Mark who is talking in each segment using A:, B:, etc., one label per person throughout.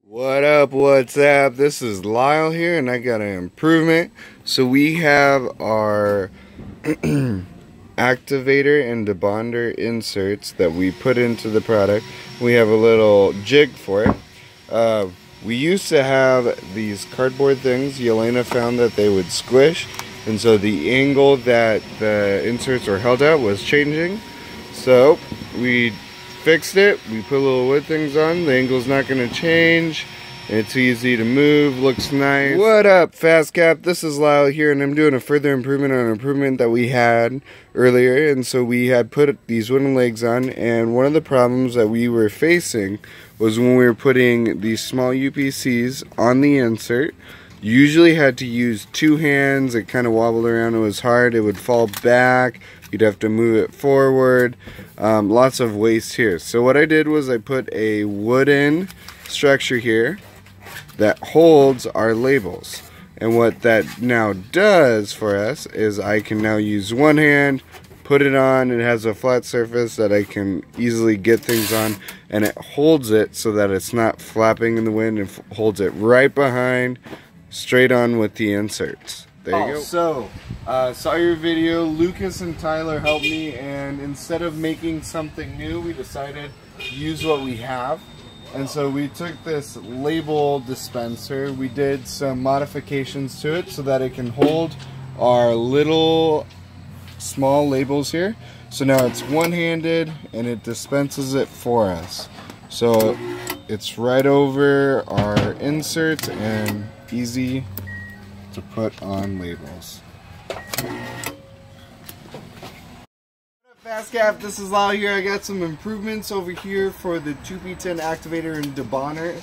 A: What up, what's up? This is Lyle here, and I got an improvement. So we have our activator and debonder inserts that we put into the product. We have a little jig for it. We used to have these cardboard things. Yelena found that they would squish, and so the angle that the inserts were held at was changing. So we fixed it. We put little wood things on. The angle's not going to change. It's easy to move. Looks nice. What up, Fast Cap? This is Lyle here, and I'm doing a further improvement on an improvement that we had earlier. And so we had put these wooden legs on, and one of the problems that we were facing was when we were putting these small UPCs on the insert. You usually had to use two hands. It kind of wobbled around. It was hard. It would fall back. You'd have to move it forward. Lots of waste here. So what I did was I put a wooden structure here that holds our labels. And what that now does for us is I can now use one hand, put it on. It has a flat surface that I can easily get things on, and it holds it so that it's not flapping in the wind, and holds it right behind, straight on with the inserts. There you go. So, saw your video. Lucas and Tyler helped me, and instead of making something new, we decided to use what we have. And so we took this label dispenser. We did some modifications to it so that it can hold our little small labels here. So now it's one-handed, and it dispenses it for us. So it's right over our inserts and easy to put on labels. Fast Cap, this is Lyle here. I got some improvements over here for the 2P10 activator and debonder.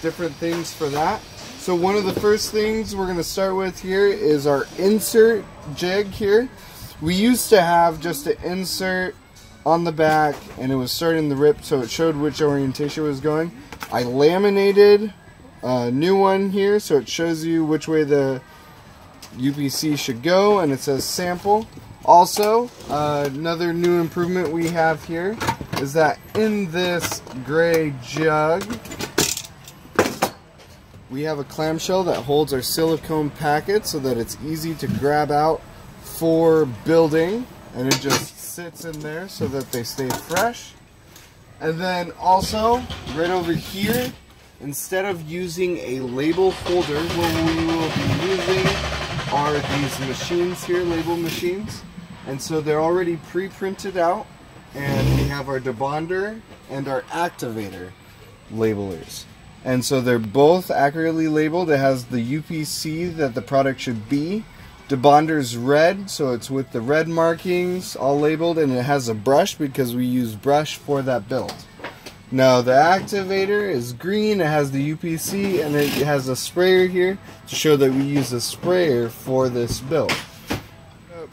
A: Different things for that. So one of the first things we're going to start with here is our insert jig here. We used to have just an insert on the back, and it was starting to rip, so it showed which orientation it was going. I laminated a new one here, so it shows you which way the UPC should go, and it says sample. Also, another new improvement we have here is that in this gray jug, we have a clamshell that holds our silicone packet so that it's easy to grab out for building, and it just sits in there so that they stay fresh. And then also, right over here, instead of using a label holder, what we will be using are these machines here, label machines. And so they're already pre-printed out, and we have our debonder and our activator labelers. And so they're both accurately labeled. It has the UPC that the product should be. Debonder's red, so it's with the red markings all labeled, and it has a brush because we use brush for that build. Now the activator is green. It has the UPC, and it has a sprayer here to show that we use a sprayer for this build.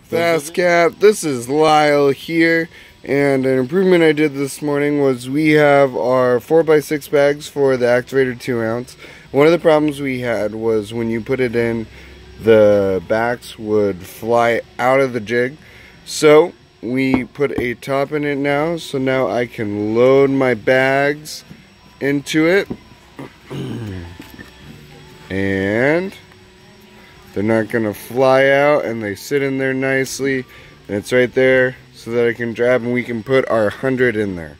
A: Fast Cap, this is Lyle here, and an improvement I did this morning was we have our 4x6 bags for the activator 2 ounce. One of the problems we had was when you put it in, the backs would fly out of the jig. So we put a top in it now, so now I can load my bags into it, and they're not going to fly out, and they sit in there nicely, and it's right there so that I can grab, and we can put our 100 in there.